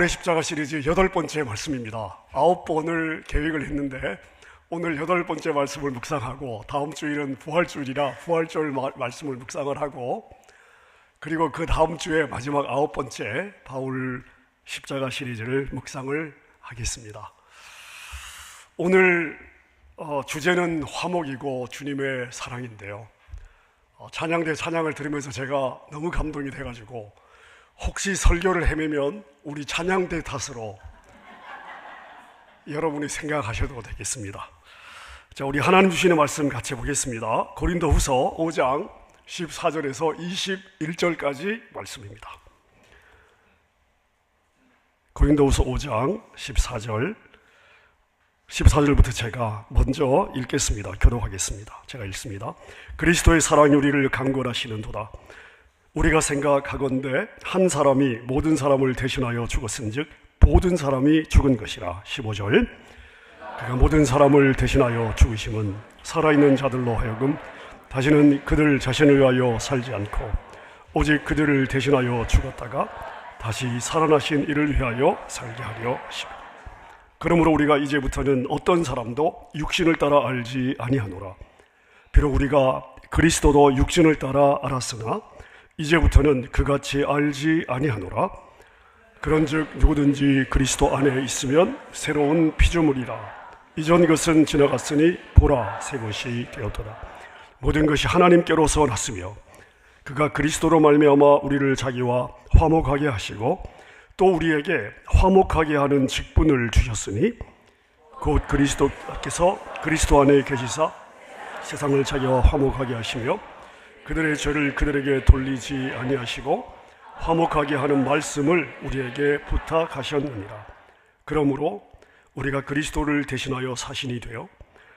바울의 십자가 시리즈 8번째 말씀입니다. 9번을 계획을 했는데 오늘 8번째 말씀을 묵상하고 다음 주일은 부활주일이라 부활절 말씀을 묵상을 하고 그리고 그 다음 주에 마지막 9번째 바울 십자가 시리즈를 묵상을 하겠습니다. 오늘 주제는 화목이고 주님의 사랑인데요. 찬양대 찬양을 들으면서 제가 너무 감동이 돼가지고 혹시 설교를 헤매면 우리 찬양대 탓으로 여러분이 생각하셔도 되겠습니다. 자, 우리 하나님 주시는 말씀 같이 보겠습니다. 고린도후서 5장 14절에서 21절까지 말씀입니다. 고린도후서 5장 14절부터 제가 먼저 읽겠습니다. 교독하겠습니다. 제가 읽습니다. 그리스도의 사랑이 우리를 강권하시는도다. 우리가 생각하건대 한 사람이 모든 사람을 대신하여 죽었은즉 모든 사람이 죽은 것이라. 15절 그가 모든 사람을 대신하여 죽으심은 살아있는 자들로 하여금 다시는 그들 자신을 위하여 살지 않고 오직 그들을 대신하여 죽었다가 다시 살아나신 이를 위하여 살게 하려 하시고, 그러므로 우리가 이제부터는 어떤 사람도 육신을 따라 알지 아니하노라. 비록 우리가 그리스도도 육신을 따라 알았으나 이제부터는 그같이 알지 아니하노라. 그런즉 누구든지 그리스도 안에 있으면 새로운 피조물이라. 이전 것은 지나갔으니 보라 새 것이 되었도다. 모든 것이 하나님께로서 났으며 그가 그리스도로 말미암아 우리를 자기와 화목하게 하시고 또 우리에게 화목하게 하는 직분을 주셨으니 곧 그리스도께서 그리스도 안에 계시사 세상을 자기와 화목하게 하시며 그들의 죄를 그들에게 돌리지 아니하시고 화목하게 하는 말씀을 우리에게 부탁하셨느니라. 그러므로 우리가 그리스도를 대신하여 사신이 되어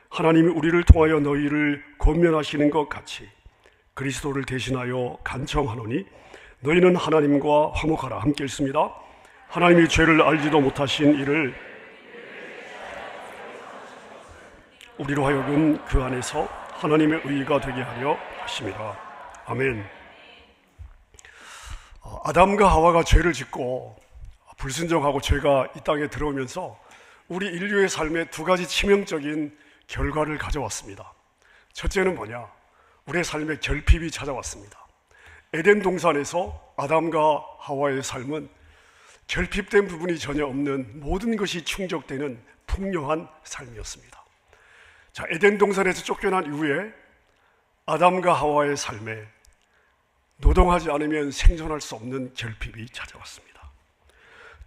하나님이 우리를 통하여 너희를 권면하시는 것 같이 그리스도를 대신하여 간청하노니 너희는 하나님과 화목하라. 함께 읽습니다. 하나님이 죄를 알지도 못하신 이를 우리로 하여금 그 안에서 하나님의 의가 되게 하려 하심이라. 아멘. 아담과 하와가 죄를 짓고 불순종하고 죄가 이 땅에 들어오면서 우리 인류의 삶에 두 가지 치명적인 결과를 가져왔습니다. 첫째는 뭐냐? 우리의 삶에 결핍이 찾아왔습니다. 에덴 동산에서 아담과 하와의 삶은 결핍된 부분이 전혀 없는 모든 것이 충족되는 풍요한 삶이었습니다. 자, 에덴 동산에서 쫓겨난 이후에 아담과 하와의 삶에 노동하지 않으면 생존할 수 없는 결핍이 찾아왔습니다.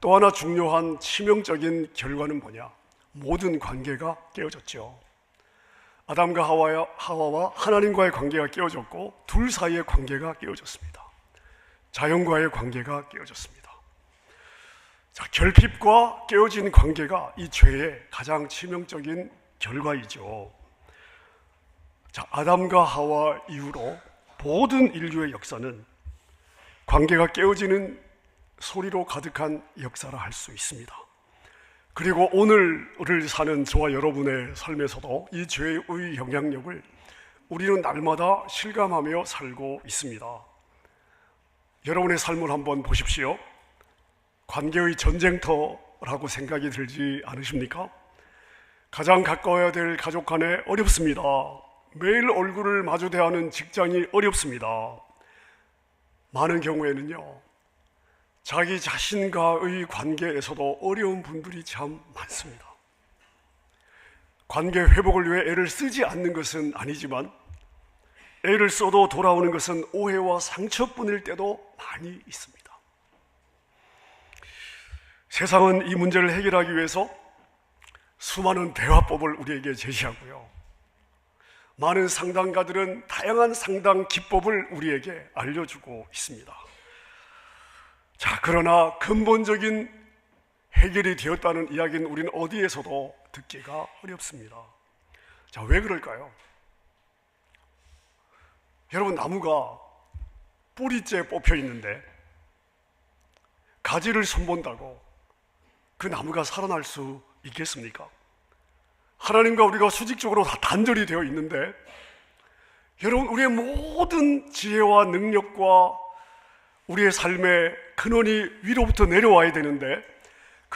또 하나 중요한 치명적인 결과는 뭐냐? 모든 관계가 깨어졌죠. 아담과 하와와 하나님과의 관계가 깨어졌고 둘 사이의 관계가 깨어졌습니다. 자연과의 관계가 깨어졌습니다. 자, 결핍과 깨어진 관계가 이 죄의 가장 치명적인 결과이죠. 자, 아담과 하와 이후로 모든 인류의 역사는 관계가 깨어지는 소리로 가득한 역사라 할 수 있습니다. 그리고 오늘을 사는 저와 여러분의 삶에서도 이 죄의 영향력을 우리는 날마다 실감하며 살고 있습니다. 여러분의 삶을 한번 보십시오. 관계의 전쟁터라고 생각이 들지 않으십니까? 가장 가까워야 될 가족 간에 어렵습니다. 매일 얼굴을 마주 대하는 직장이 어렵습니다. 많은 경우에는요, 자기 자신과의 관계에서도 어려운 분들이 참 많습니다. 관계 회복을 위해 애를 쓰지 않는 것은 아니지만 애를 써도 돌아오는 것은 오해와 상처뿐일 때도 많이 있습니다. 세상은 이 문제를 해결하기 위해서 수많은 대화법을 우리에게 제시하고요, 많은 상담가들은 다양한 상담 기법을 우리에게 알려주고 있습니다. 자, 그러나 근본적인 해결이 되었다는 이야기는 우리는 어디에서도 듣기가 어렵습니다. 자, 왜 그럴까요? 여러분, 나무가 뿌리째 뽑혀 있는데 가지를 손본다고 그 나무가 살아날 수 있겠습니까? 하나님과 우리가 수직적으로 다 단절이 되어 있는데 여러분, 우리의 모든 지혜와 능력과 우리의 삶의 근원이 위로부터 내려와야 되는데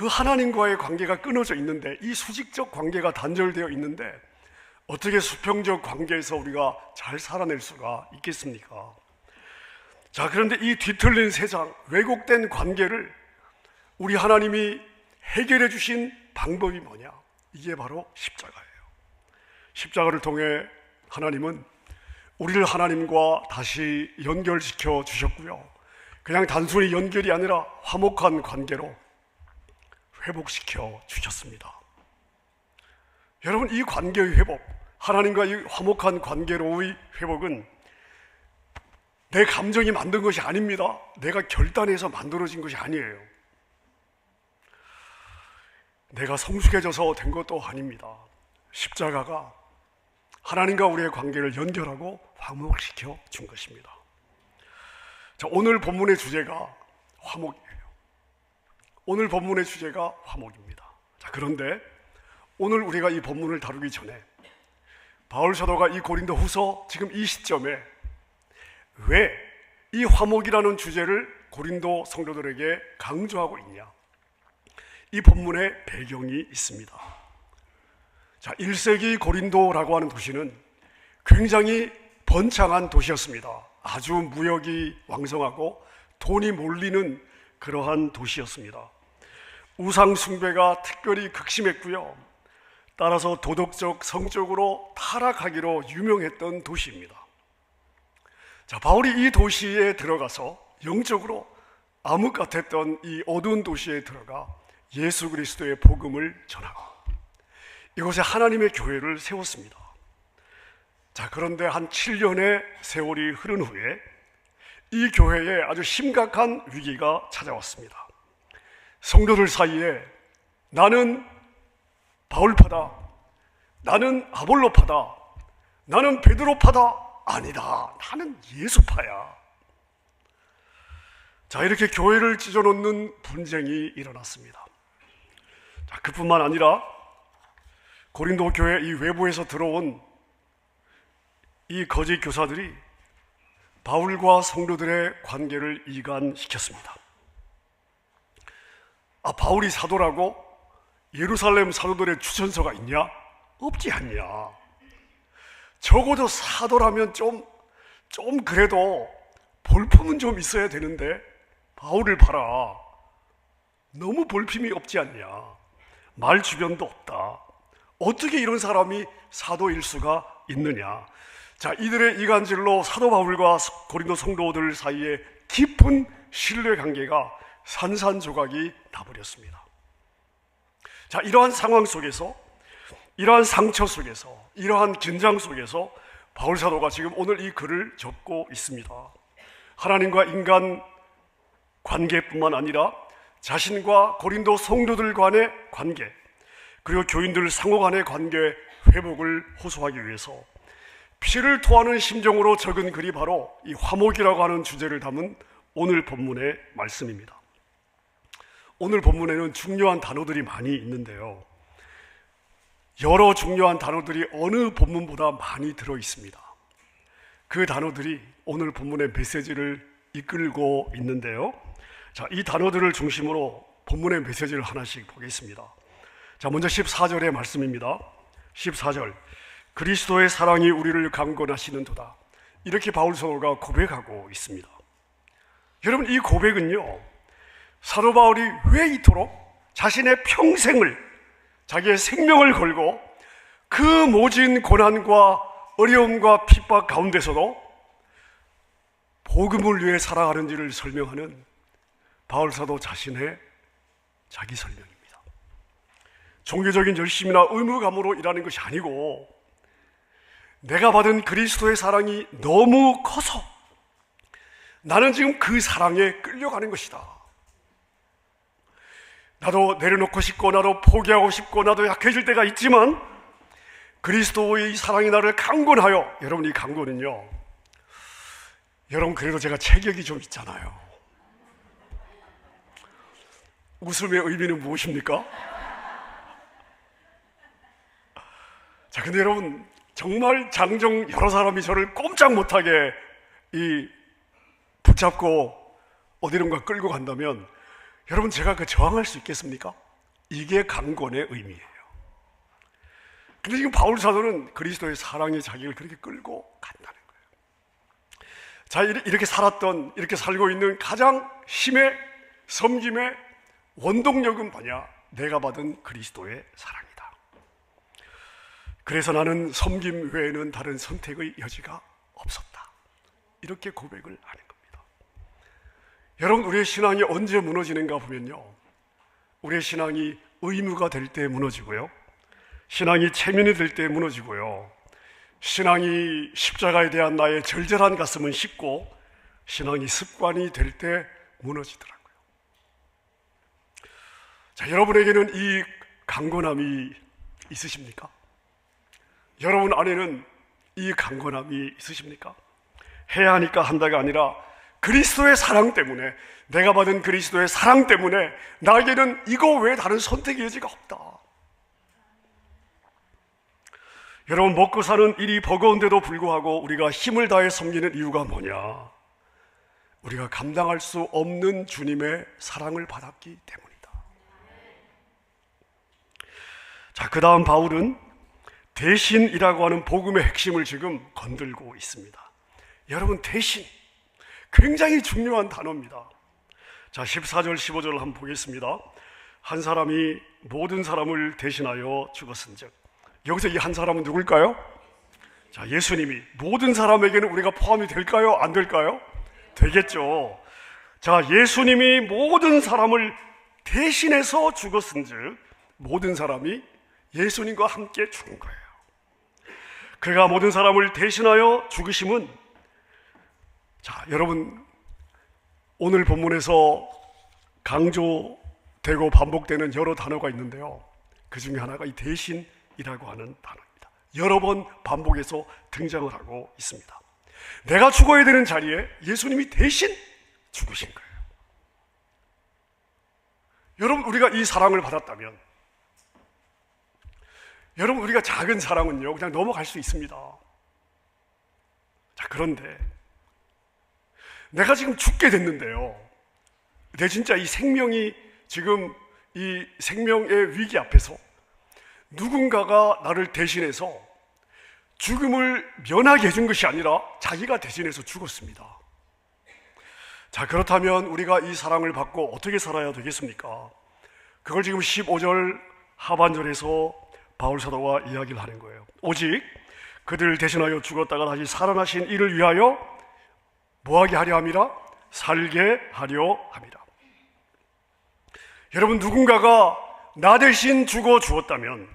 그 하나님과의 관계가 끊어져 있는데, 이 수직적 관계가 단절되어 있는데 어떻게 수평적 관계에서 우리가 잘 살아낼 수가 있겠습니까? 자, 그런데 이 뒤틀린 세상, 왜곡된 관계를 우리 하나님이 해결해 주신 방법이 뭐냐? 이게 바로 십자가예요. 십자가를 통해 하나님은 우리를 하나님과 다시 연결시켜 주셨고요, 그냥 단순히 연결이 아니라 화목한 관계로 회복시켜 주셨습니다. 여러분, 이 관계의 회복, 하나님과 이 화목한 관계로의 회복은 내 감정이 만든 것이 아닙니다. 내가 결단해서 만들어진 것이 아니에요. 내가 성숙해져서 된 것도 아닙니다. 십자가가 하나님과 우리의 관계를 연결하고 화목시켜 준 것입니다. 자, 오늘 본문의 주제가 화목이에요. 오늘 본문의 주제가 화목입니다. 자, 그런데 오늘 우리가 이 본문을 다루기 전에 바울 사도가 이 고린도 후서 지금 이 시점에 왜 이 화목이라는 주제를 고린도 성도들에게 강조하고 있냐? 이 본문의 배경이 있습니다. 자, 1세기 고린도라고 하는 도시는 굉장히 번창한 도시였습니다. 아주 무역이 왕성하고 돈이 몰리는 그러한 도시였습니다. 우상 숭배가 특별히 극심했고요, 따라서 도덕적, 성적으로 타락하기로 유명했던 도시입니다. 자, 바울이 이 도시에 들어가서 영적으로 암흑 같았던 이 어두운 도시에 들어가 예수 그리스도의 복음을 전하고 이곳에 하나님의 교회를 세웠습니다. 자, 그런데 한 7년의 세월이 흐른 후에 이 교회에 아주 심각한 위기가 찾아왔습니다. 성도들 사이에 나는 바울파다, 나는 아볼로파다, 나는 베드로파다, 아니다, 나는 예수파야. 자, 이렇게 교회를 찢어놓는 분쟁이 일어났습니다. 자, 그뿐만 아니라 고린도 교회 이 외부에서 들어온 이 거짓 교사들이 바울과 성도들의 관계를 이간시켰습니다. 아, 바울이 사도라고 예루살렘 사도들의 추천서가 있냐? 없지 않냐? 적어도 사도라면 좀 그래도 볼품은 좀 있어야 되는데 바울을 봐라, 너무 볼품이 없지 않냐? 말 주변도 없다. 어떻게 이런 사람이 사도일 수가 있느냐? 자, 이들의 이간질로 사도 바울과 고린도 성도들 사이에 깊은 신뢰 관계가 산산조각이 나버렸습니다. 자, 이러한 상황 속에서, 이러한 상처 속에서, 이러한 긴장 속에서 바울 사도가 지금 오늘 이 글을 적고 있습니다. 하나님과 인간 관계뿐만 아니라 자신과 고린도 성도들 간의 관계, 그리고 교인들 상호 간의 관계 회복을 호소하기 위해서 피를 토하는 심정으로 적은 글이 바로 이 화목이라고 하는 주제를 담은 오늘 본문의 말씀입니다. 오늘 본문에는 중요한 단어들이 많이 있는데요, 여러 중요한 단어들이 어느 본문보다 많이 들어 있습니다. 그 단어들이 오늘 본문의 메시지를 이끌고 있는데요, 자, 이 단어들을 중심으로 본문의 메시지를 하나씩 보겠습니다. 자, 먼저 14절의 말씀입니다. 14절, 그리스도의 사랑이 우리를 강권하시는도다. 이렇게 바울 사도가 고백하고 있습니다. 여러분, 이 고백은요, 사도 바울이 왜 이토록 자신의 평생을, 자기의 생명을 걸고 그 모진 고난과 어려움과 핍박 가운데서도 복음을 위해 살아가는지를 설명하는 바울 사도 자신의 자기 설명입니다. 종교적인 열심이나 의무감으로 일하는 것이 아니고 내가 받은 그리스도의 사랑이 너무 커서 나는 지금 그 사랑에 끌려가는 것이다. 나도 내려놓고 싶고, 나도 포기하고 싶고, 나도 약해질 때가 있지만 그리스도의 사랑이 나를 강권하여, 여러분, 이 강권은요, 여러분, 그래도 제가 체격이 좀 있잖아요. 웃음의 의미는 무엇입니까? 자, 근데 여러분, 정말 장정 여러 사람이 저를 꼼짝 못하게 붙잡고 어디론가 끌고 간다면 여러분, 제가 그 저항할 수 있겠습니까? 이게 강권의 의미예요. 근데 지금 바울 사도는 그리스도의 사랑이 자기를 그렇게 끌고 간다는 거예요. 자, 이렇게 살았던, 이렇게 살고 있는 가장 힘의 섬김의 원동력은 뭐냐? 내가 받은 그리스도의 사랑이다. 그래서 나는 섬김 외에는 다른 선택의 여지가 없었다. 이렇게 고백을 하는 겁니다. 여러분, 우리의 신앙이 언제 무너지는가 보면요, 우리의 신앙이 의무가 될 때 무너지고요, 신앙이 체면이 될 때 무너지고요, 신앙이 십자가에 대한 나의 절절한 가슴은 식고 신앙이 습관이 될 때 무너지더라고요. 자, 여러분에게는 이 강건함이 있으십니까? 여러분 안에는 이 강건함이 있으십니까? 해야 하니까 한다가 아니라 그리스도의 사랑 때문에, 내가 받은 그리스도의 사랑 때문에 나에게는 이거 외에 다른 선택의 여지가 없다. 여러분, 먹고 사는 일이 버거운데도 불구하고 우리가 힘을 다해 섬기는 이유가 뭐냐? 우리가 감당할 수 없는 주님의 사랑을 받았기 때문이다. 자, 그 다음 바울은 대신이라고 하는 복음의 핵심을 지금 건들고 있습니다. 여러분, 대신 굉장히 중요한 단어입니다. 자, 14절 15절을 한번 보겠습니다. 한 사람이 모든 사람을 대신하여 죽었은즉, 여기서 이 한 사람은 누굴까요? 자, 예수님이. 모든 사람에게는 우리가 포함이 될까요? 안 될까요? 되겠죠. 자, 예수님이 모든 사람을 대신해서 죽었은즉 모든 사람이 예수님과 함께 죽은 거예요. 그가 모든 사람을 대신하여 죽으심은, 자, 여러분, 오늘 본문에서 강조되고 반복되는 여러 단어가 있는데요, 그 중에 하나가 이 대신이라고 하는 단어입니다. 여러 번 반복해서 등장을 하고 있습니다. 내가 죽어야 되는 자리에 예수님이 대신 죽으신 거예요. 여러분, 우리가 이 사랑을 받았다면, 여러분, 우리가 작은 사랑은요 그냥 넘어갈 수 있습니다. 자, 그런데 내가 지금 죽게 됐는데요, 내 진짜 이 생명이 지금 이 생명의 위기 앞에서 누군가가 나를 대신해서 죽음을 면하게 해준 것이 아니라 자기가 대신해서 죽었습니다. 자, 그렇다면 우리가 이 사랑을 받고 어떻게 살아야 되겠습니까? 그걸 지금 15절 하반절에서 바울 사도가 이야기를 하는 거예요. 오직 그들 대신하여 죽었다가 다시 살아나신 이를 위하여 뭐하게 하려 함이라? 살게 하려 함이라. 여러분, 누군가가 나 대신 죽어 주었다면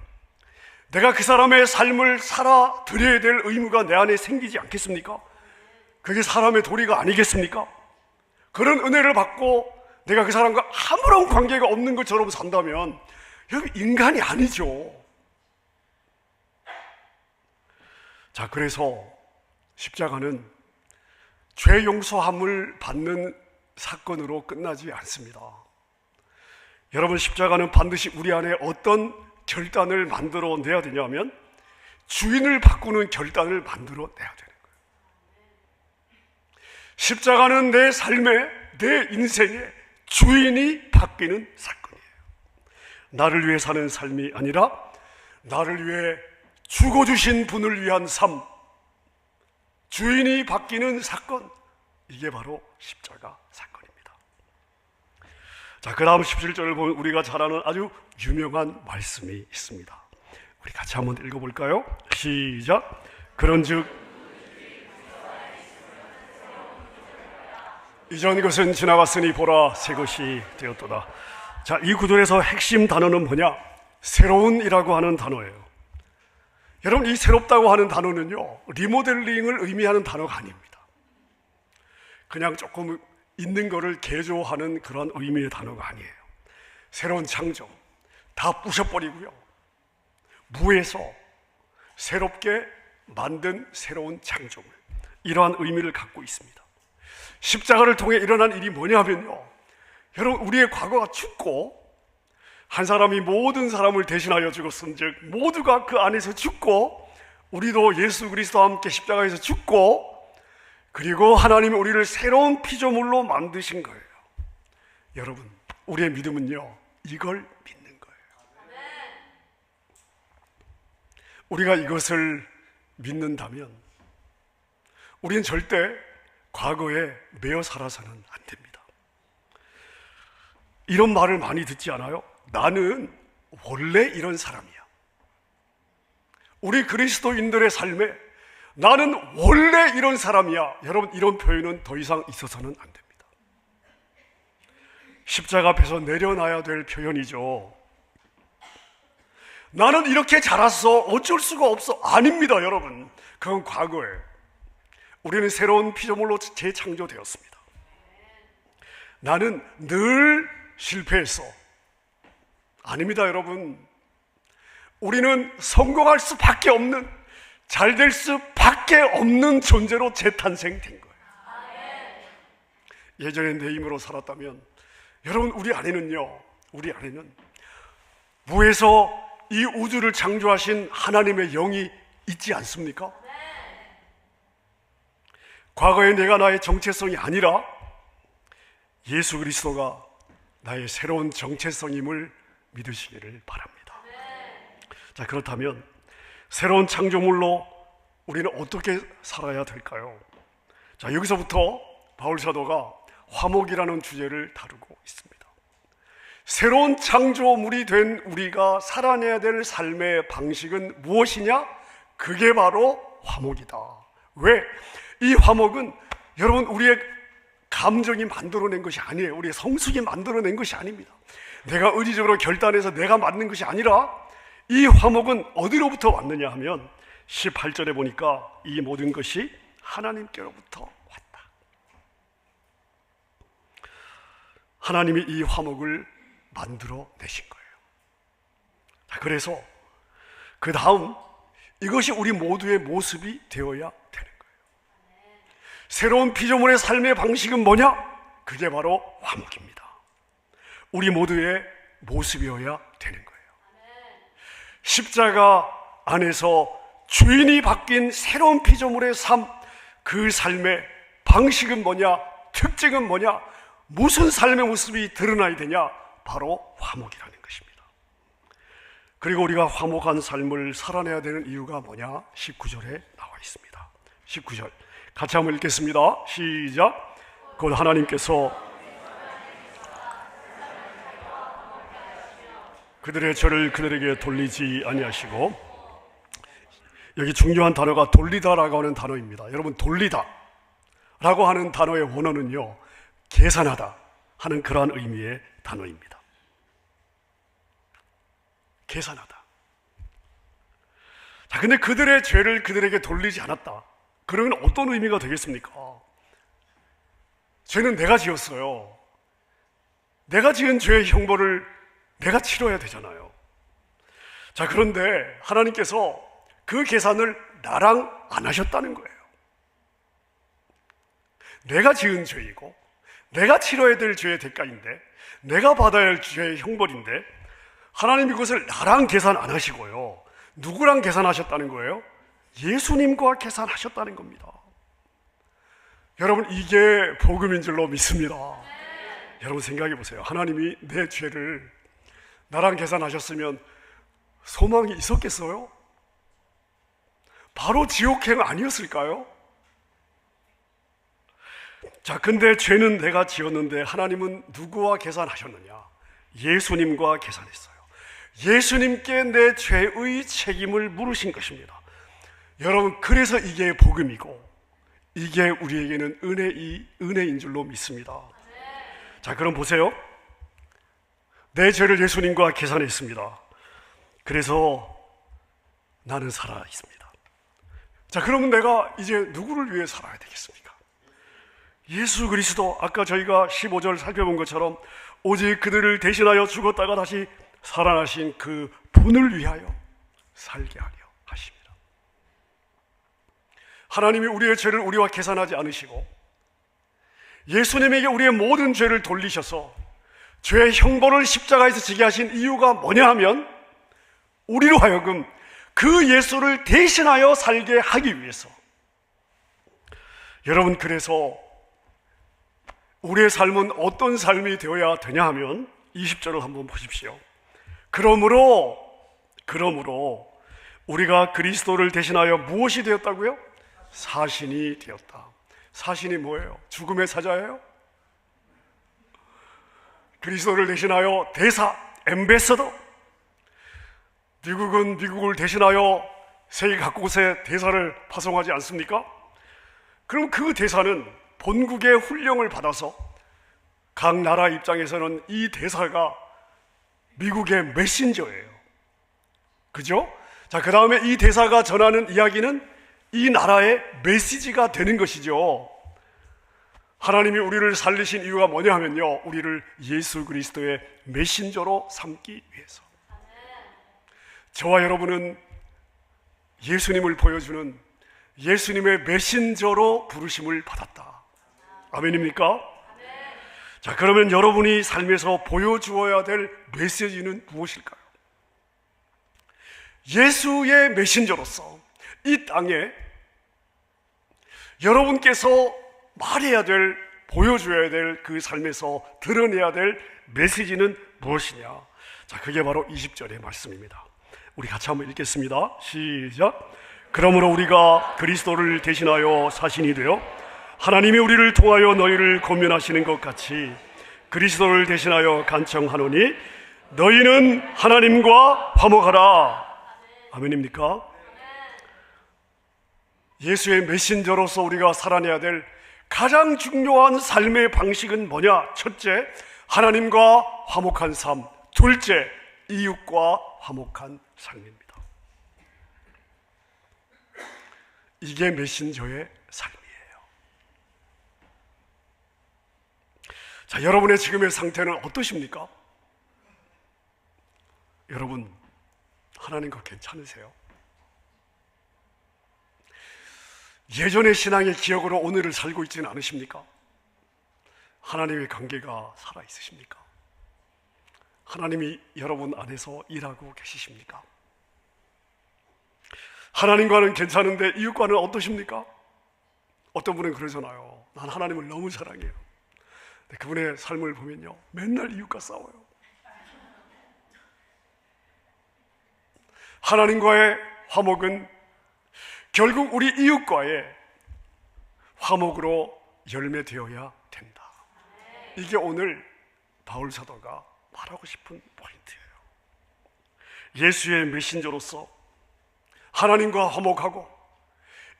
내가 그 사람의 삶을 살아 드려야 될 의무가 내 안에 생기지 않겠습니까? 그게 사람의 도리가 아니겠습니까? 그런 은혜를 받고 내가 그 사람과 아무런 관계가 없는 것처럼 산다면 여러분, 인간이 아니죠. 자, 그래서 십자가는 죄 용서함을 받는 사건으로 끝나지 않습니다. 여러분, 십자가는 반드시 우리 안에 어떤 결단을 만들어 내야 되냐면 주인을 바꾸는 결단을 만들어 내야 되는 거예요. 십자가는 내 삶의, 내 인생의 주인이 바뀌는 사건이에요. 나를 위해 사는 삶이 아니라 나를 위해 죽어주신 분을 위한 삶, 주인이 바뀌는 사건, 이게 바로 십자가 사건입니다. 자, 그 다음 17절을 보면 우리가 잘 아는 아주 유명한 말씀이 있습니다. 우리 같이 한번 읽어볼까요? 시작. 그런즉 이전 것은 지나갔으니 보라, 새 것이 되었도다. 자, 이 구절에서 핵심 단어는 뭐냐? 새로운이라고 하는 단어예요. 여러분, 이 새롭다고 하는 단어는요 리모델링을 의미하는 단어가 아닙니다. 그냥 조금 있는 거를 개조하는 그런 의미의 단어가 아니에요. 새로운 창조, 다 부셔버리고요, 무에서 새롭게 만든 새로운 창조물, 이러한 의미를 갖고 있습니다. 십자가를 통해 일어난 일이 뭐냐면요, 여러분, 우리의 과거가 죽고 한 사람이 모든 사람을 대신하여 죽었은즉 모두가 그 안에서 죽고, 우리도 예수 그리스도와 함께 십자가에서 죽고, 그리고 하나님이 우리를 새로운 피조물로 만드신 거예요. 여러분, 우리의 믿음은요 이걸 믿는 거예요. 우리가 이것을 믿는다면 우리는 절대 과거에 매여 살아서는 안 됩니다. 이런 말을 많이 듣지 않아요? 나는 원래 이런 사람이야. 우리 그리스도인들의 삶에 나는 원래 이런 사람이야. 여러분, 이런 표현은 더 이상 있어서는 안 됩니다. 십자가 앞에서 내려놔야 될 표현이죠. 나는 이렇게 자랐어. 어쩔 수가 없어. 아닙니다, 여러분. 그건 과거에. 우리는 새로운 피조물로 재창조되었습니다. 나는 늘 실패했어. 아닙니다, 여러분. 우리는 성공할 수밖에 없는, 잘 될 수밖에 없는 존재로 재탄생된 거예요. 예전에 내 힘으로 살았다면, 여러분, 우리 안에는 무에서 이 우주를 창조하신 하나님의 영이 있지 않습니까? 과거의 내가 나의 정체성이 아니라 예수 그리스도가 나의 새로운 정체성임을 믿으시기를 바랍니다. 자, 그렇다면 새로운 창조물로 우리는 어떻게 살아야 될까요? 자, 여기서부터 바울 사도가 화목이라는 주제를 다루고 있습니다. 새로운 창조물이 된 우리가 살아내야 될 삶의 방식은 무엇이냐? 그게 바로 화목이다. 왜? 이 화목은 여러분 우리의 감정이 만들어낸 것이 아니에요. 우리의 성숙이 만들어낸 것이 아닙니다. 내가 의지적으로 결단해서 내가 만든 것이 아니라 이 화목은 어디로부터 왔느냐 하면 18절에 보니까 이 모든 것이 하나님께로부터 왔다. 하나님이 이 화목을 만들어 내신 거예요. 그래서 그 다음 이것이 우리 모두의 모습이 되어야 되는 거예요. 새로운 피조물의 삶의 방식은 뭐냐? 그게 바로 화목입니다. 우리 모두의 모습이어야 되는 거예요. 십자가 안에서 주인이 바뀐 새로운 피조물의 삶, 그 삶의 방식은 뭐냐? 특징은 뭐냐? 무슨 삶의 모습이 드러나야 되냐? 바로 화목이라는 것입니다. 그리고 우리가 화목한 삶을 살아내야 되는 이유가 뭐냐? 19절에 나와 있습니다. 19절 같이 한번 읽겠습니다. 시작. 곧 하나님께서 그들의 죄를 그들에게 돌리지 아니하시고, 여기 중요한 단어가 돌리다라고 하는 단어입니다. 여러분, 돌리다 라고 하는 단어의 원어는요, 계산하다 하는 그러한 의미의 단어입니다. 계산하다. 자, 근데 그들의 죄를 그들에게 돌리지 않았다. 그러면 어떤 의미가 되겠습니까? 죄는 내가 지었어요. 내가 지은 죄의 형벌을 내가 치러야 되잖아요. 자, 그런데 하나님께서 그 계산을 나랑 안 하셨다는 거예요. 내가 지은 죄이고 내가 치러야 될 죄의 대가인데, 내가 받아야 할 죄의 형벌인데, 하나님이 그것을 나랑 계산 안 하시고요, 누구랑 계산하셨다는 거예요? 예수님과 계산하셨다는 겁니다. 여러분, 이게 복음인 줄로 믿습니다. 여러분 생각해 보세요. 하나님이 내 죄를 나랑 계산하셨으면 소망이 있었겠어요? 바로 지옥행 아니었을까요? 자, 근데 죄는 내가 지었는데 하나님은 누구와 계산하셨느냐? 예수님과 계산했어요. 예수님께 내 죄의 책임을 물으신 것입니다. 여러분, 그래서 이게 복음이고 이게 우리에게는 은혜인 줄로 믿습니다. 자, 그럼 보세요. 내 죄를 예수님과 계산했습니다. 그래서 나는 살아 있습니다. 자, 그러면 내가 이제 누구를 위해 살아야 되겠습니까? 예수 그리스도, 아까 저희가 15절 살펴본 것처럼 오직 그들을 대신하여 죽었다가 다시 살아나신 그 분을 위하여 살게 하려 하십니다. 하나님이 우리의 죄를 우리와 계산하지 않으시고 예수님에게 우리의 모든 죄를 돌리셔서 죄의 형벌을 십자가에서 지게 하신 이유가 뭐냐 하면, 우리로 하여금 그 예수를 대신하여 살게 하기 위해서. 여러분, 그래서 우리의 삶은 어떤 삶이 되어야 되냐 하면 20절을 한번 보십시오. 그러므로 우리가 그리스도를 대신하여 무엇이 되었다고요? 사신이 되었다. 사신이 뭐예요? 죽음의 사자예요? 그리스도를 대신하여 대사, 엠베서더. 미국은 미국을 대신하여 세계 각곳에 대사를 파송하지 않습니까? 그럼 그 대사는 본국의 훈령을 받아서 각 나라 입장에서는 이 대사가 미국의 메신저예요. 그죠? 자, 그 다음에 이 대사가 전하는 이야기는 이 나라의 메시지가 되는 것이죠. 하나님이 우리를 살리신 이유가 뭐냐 하면요, 우리를 예수 그리스도의 메신저로 삼기 위해서. 저와 여러분은 예수님을 보여주는 예수님의 메신저로 부르심을 받았다. 아멘입니까? 자, 그러면 여러분이 삶에서 보여주어야 될 메시지는 무엇일까요? 예수의 메신저로서 이 땅에 여러분께서 말해야 될, 보여줘야 될, 그 삶에서 드러내야 될 메시지는 무엇이냐? 자, 그게 바로 20절의 말씀입니다. 우리 같이 한번 읽겠습니다. 시작. 그러므로 우리가 그리스도를 대신하여 사신이 되어 하나님이 우리를 통하여 너희를 권면하시는 것 같이 그리스도를 대신하여 간청하노니 너희는 하나님과 화목하라. 아멘입니까? 예수의 메신저로서 우리가 살아내야 될 가장 중요한 삶의 방식은 뭐냐? 첫째, 하나님과 화목한 삶. 둘째, 이웃과 화목한 삶입니다. 이게 메신저의 삶이에요. 자, 여러분의 지금의 상태는 어떠십니까? 여러분, 하나님과 괜찮으세요? 예전의 신앙의 기억으로 오늘을 살고 있지는 않으십니까? 하나님의 관계가 살아있으십니까? 하나님이 여러분 안에서 일하고 계시십니까? 하나님과는 괜찮은데 이웃과는 어떠십니까? 어떤 분은 그러잖아요. 난 하나님을 너무 사랑해요. 근데 그분의 삶을 보면요, 맨날 이웃과 싸워요. 하나님과의 화목은 결국 우리 이웃과의 화목으로 열매되어야 된다. 이게 오늘 바울 사도가 말하고 싶은 포인트예요. 예수의 메신저로서 하나님과 화목하고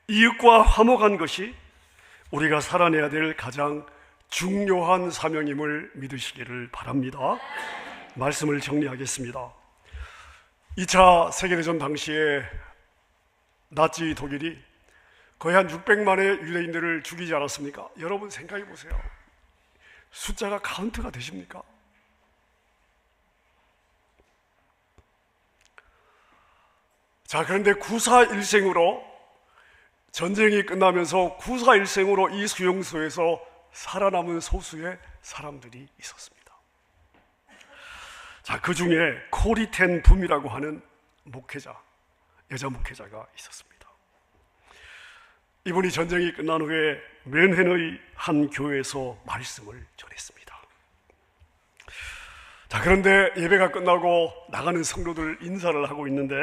이웃과 화목한 것이 우리가 살아내야 될 가장 중요한 사명임을 믿으시기를 바랍니다. 말씀을 정리하겠습니다. 2차 세계대전 당시에 나치 독일이 거의 한 600만의 유대인들을 죽이지 않았습니까? 여러분 생각해 보세요. 숫자가 카운트가 되십니까? 자, 그런데 9.4일생으로 전쟁이 끝나면서 9.4일생으로 이 수용소에서 살아남은 소수의 사람들이 있었습니다. 자, 그 중에 코리 텐 붐이라고 하는 목회자, 여자 목회자가 있었습니다. 이분이 전쟁이 끝난 후에 맨헨의 한 교회에서 말씀을 전했습니다. 자, 그런데 예배가 끝나고 나가는 성도들 인사를 하고 있는데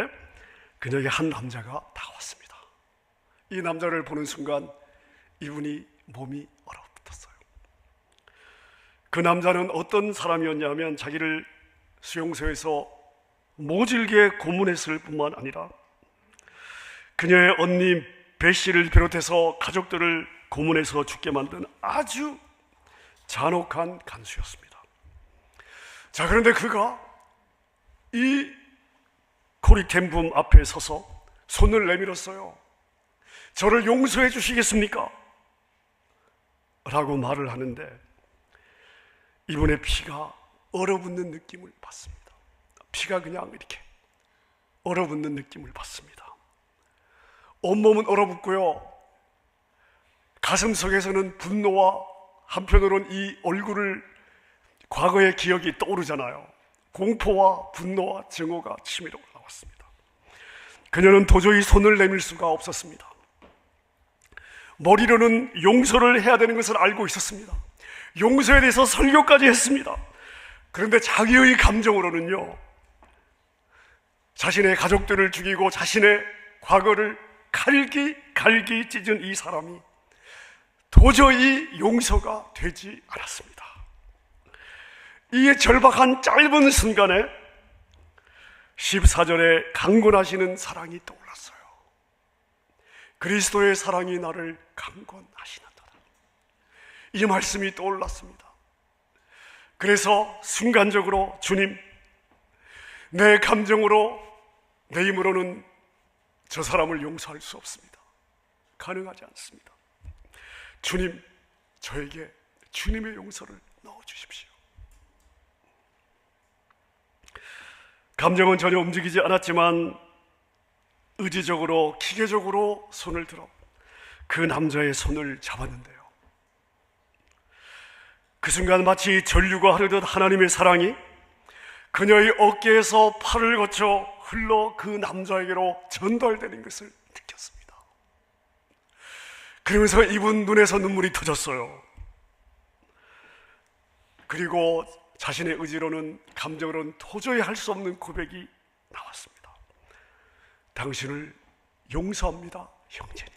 그녀에게 한 남자가 다가왔습니다. 이 남자를 보는 순간 이분이 몸이 얼어붙었어요. 그 남자는 어떤 사람이었냐면 자기를 수용소에서 모질게 고문했을 뿐만 아니라 그녀의 언니 베시를 비롯해서 가족들을 고문해서 죽게 만든 아주 잔혹한 간수였습니다. 자, 그런데 그가 이 코리텐붐 앞에 서서 손을 내밀었어요. 저를 용서해 주시겠습니까? 라고 말을 하는데 이분의 피가 얼어붙는 느낌을 받습니다. 피가 그냥 이렇게 얼어붙는 느낌을 받습니다. 온몸은 얼어붙고요, 가슴 속에서는 분노와 한편으로는 이 얼굴을 과거의 기억이 떠오르잖아요. 공포와 분노와 증오가 치밀어 올라왔습니다. 그녀는 도저히 손을 내밀 수가 없었습니다. 머리로는 용서를 해야 되는 것을 알고 있었습니다. 용서에 대해서 설교까지 했습니다. 그런데 자기의 감정으로는요, 자신의 가족들을 죽이고 자신의 과거를 갈기 찢은 이 사람이 도저히 용서가 되지 않았습니다. 이 절박한 짧은 순간에 14절에 강권하시는 사랑이 떠올랐어요. 그리스도의 사랑이 나를 강권하시는도다. 이 말씀이 떠올랐습니다. 그래서 순간적으로 주님, 내 감정으로, 내 힘으로는 저 사람을 용서할 수 없습니다. 가능하지 않습니다. 주님, 저에게 주님의 용서를 넣어주십시오. 감정은 전혀 움직이지 않았지만 의지적으로, 기계적으로 손을 들어 그 남자의 손을 잡았는데요, 그 순간 마치 전류가 흐르듯 하나님의 사랑이 그녀의 어깨에서 팔을 거쳐 흘러 그 남자에게로 전달되는 것을 느꼈습니다. 그러면서 이분 눈에서 눈물이 터졌어요. 그리고 자신의 의지로는, 감정으로는 도저히 할 수 없는 고백이 나왔습니다. 당신을 용서합니다, 형제님.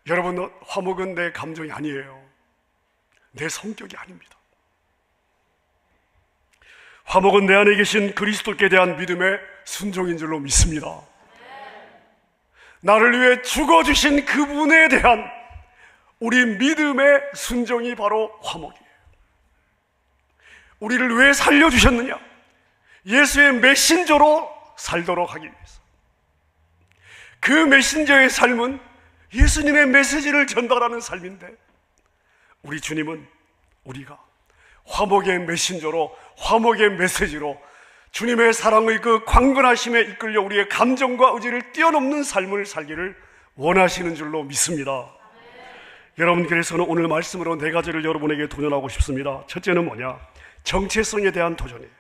여러분, 화목은 내 감정이 아니에요. 내 성격이 아닙니다. 화목은 내 안에 계신 그리스도께 대한 믿음의 순종인 줄로 믿습니다. 나를 위해 죽어주신 그분에 대한 우리 믿음의 순종이 바로 화목이에요. 우리를 왜 살려주셨느냐? 예수의 메신저로 살도록 하기 위해서. 그 메신저의 삶은 예수님의 메시지를 전달하는 삶인데, 우리 주님은 우리가 화목의 메신저로, 화목의 메시지로 주님의 사랑의 그 강건하심에 이끌려 우리의 감정과 의지를 뛰어넘는 삶을 살기를 원하시는 줄로 믿습니다. 여러분, 그래서는 오늘 말씀으로 네 가지를 여러분에게 도전하고 싶습니다. 첫째는 뭐냐? 정체성에 대한 도전이에요.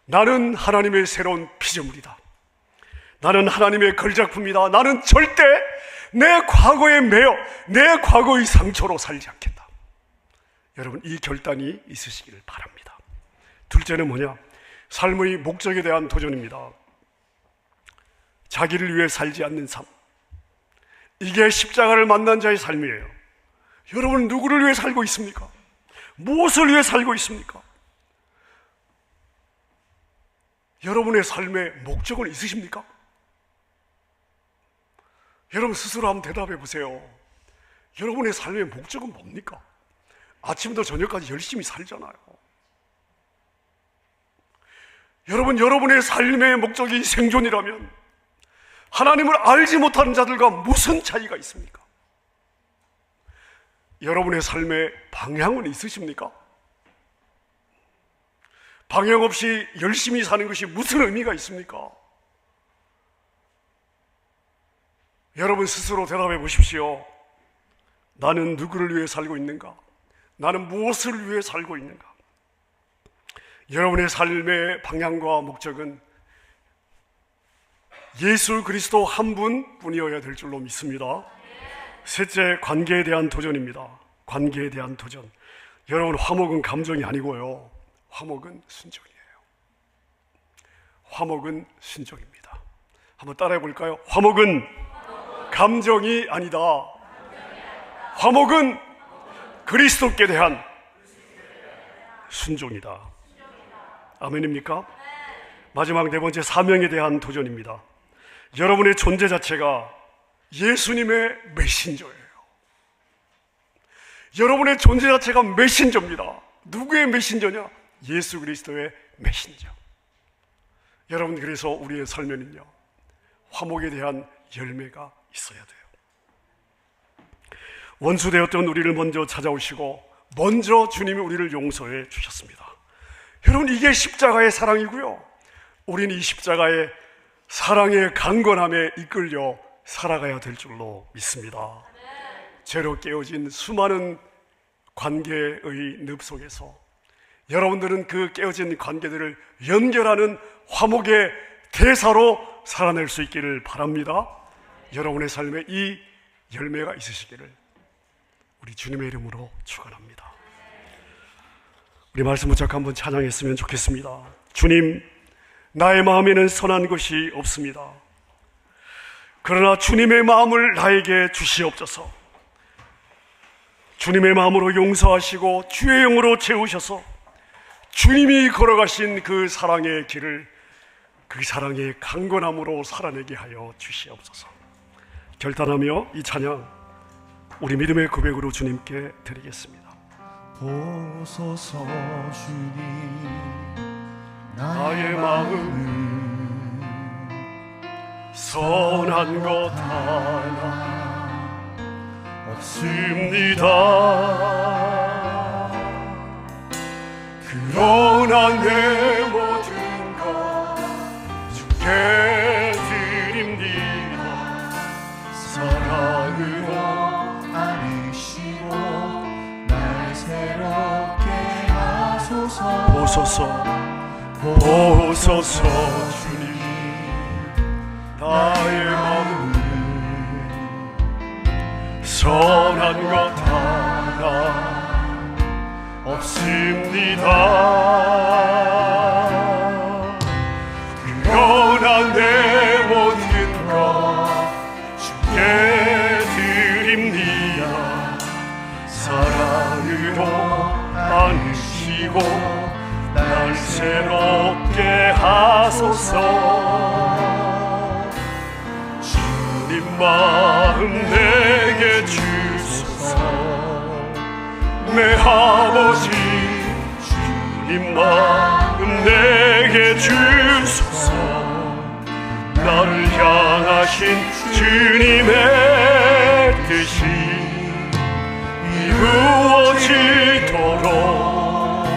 나는 하나님의 새로운 피조물이다. 나는 하나님의 걸작품이다. 나는 절대 내 과거에 매여 내 과거의 상처로 살지 않겠다. 여러분, 이 결단이 있으시기를 바랍니다. 둘째는 뭐냐? 삶의 목적에 대한 도전입니다. 자기를 위해 살지 않는 삶, 이게 십자가를 만난 자의 삶이에요. 여러분, 누구를 위해 살고 있습니까? 무엇을 위해 살고 있습니까? 여러분의 삶의 목적은 있으십니까? 여러분 스스로 한번 대답해 보세요. 여러분의 삶의 목적은 뭡니까? 아침부터 저녁까지 열심히 살잖아요. 여러분의 삶의 목적이 생존이라면 하나님을 알지 못하는 자들과 무슨 차이가 있습니까? 여러분의 삶의 방향은 있으십니까? 방향 없이 열심히 사는 것이 무슨 의미가 있습니까? 여러분 스스로 대답해 보십시오. 나는 누구를 위해 살고 있는가? 나는 무엇을 위해 살고 있는가? 여러분의 삶의 방향과 목적은 예수 그리스도 한 분뿐이어야 될 줄로 믿습니다. 셋째, 관계에 대한 도전입니다. 관계에 대한 도전. 여러분, 화목은 감정이 아니고요, 화목은 순종이에요. 화목은 순종입니다. 한번 따라해 볼까요? 화목은 감정이 아니다. 화목은 그리스도께 대한 순종이다. 아멘입니까? 마지막 네 번째, 사명에 대한 도전입니다. 여러분의 존재 자체가 예수님의 메신저예요. 여러분의 존재 자체가 메신저입니다. 누구의 메신저냐? 예수 그리스도의 메신저. 여러분, 그래서 우리의 삶에는요, 화목에 대한 열매가 있어야 돼요. 원수되었던 우리를 먼저 찾아오시고 먼저 주님이 우리를 용서해 주셨습니다. 여러분, 이게 십자가의 사랑이고요, 우리는 이 십자가의 사랑의 강건함에 이끌려 살아가야 될 줄로 믿습니다. 죄로 깨어진 수많은 관계의 늪 속에서 여러분들은 그 깨어진 관계들을 연결하는 화목의 대사로 살아낼 수 있기를 바랍니다. 여러분의 삶에 이 열매가 있으시기를 우리 주님의 이름으로 축원합니다. 우리 말씀 붙잡고 한번 찬양했으면 좋겠습니다. 주님, 나의 마음에는 선한 것이 없습니다. 그러나 주님의 마음을 나에게 주시옵소서. 주님의 마음으로 용서하시고 주의 영으로 채우셔서 주님이 걸어가신 그 사랑의 길을 그 사랑의 강건함으로 살아내게 하여 주시옵소서. 결단하며 이 찬양 우리 믿음의 고백으로 주님께 드리겠습니다. 보소서 주님 나의 마음 선한 것 하나 없습니다. 그러나 내 모든 것 주께 드립니다. 사랑으로 안으시고 날 새롭게 하소서. 보소서 보소서 주님 나의 마음 선한 것 하나 없습니다. 그러나 내 모든 것 주께 드립니다. 사랑으로 안으시고 날 새롭게 하소서. 주님 마음 내게 주소서. 내 아버지 주님 마음 내게 주소서. 나를 향하신 주님의 뜻이 이루어지도록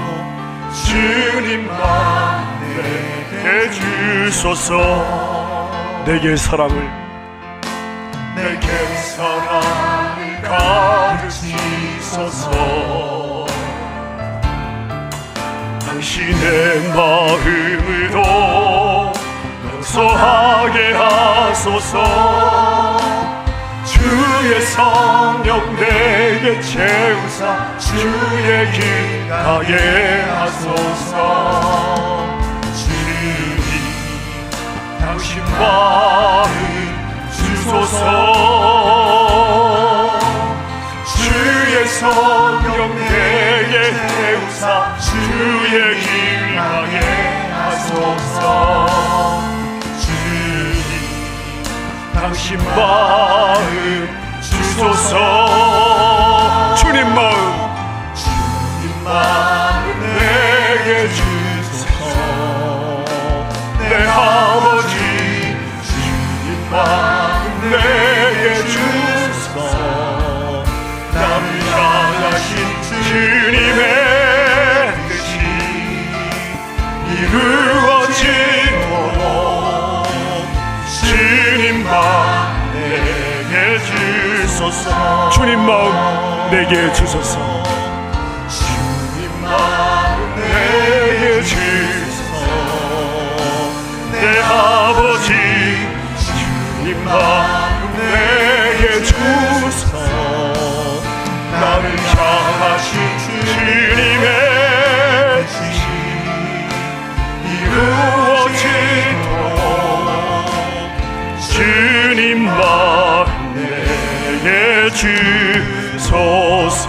주님만 내게 주소서. 내게 사랑을 가르치소서. 당신의 마음으로 용서하게 하소서. 주의 성령 내게 채우사 주의 길 가게 하소서. 주님 당신 마음 주소서. 주의 성령 내게 채우사 주의 길 가게 하소서. 주님 당신 마음 주소서. 주님 마음 내게 주소서. 내 아버지 주님 마음 내게 주소서. 나를 향하신 주님의 뜻이 이루어지도록 주님만 내게 주소서. 주님 마음 내게 주소서. 주님 마음 내게 주소서. 내 아버지 주님 마음 내게 주소서. 나를 향하신 주님의 뜻이 이루어지도록 주님만 내게 주소서.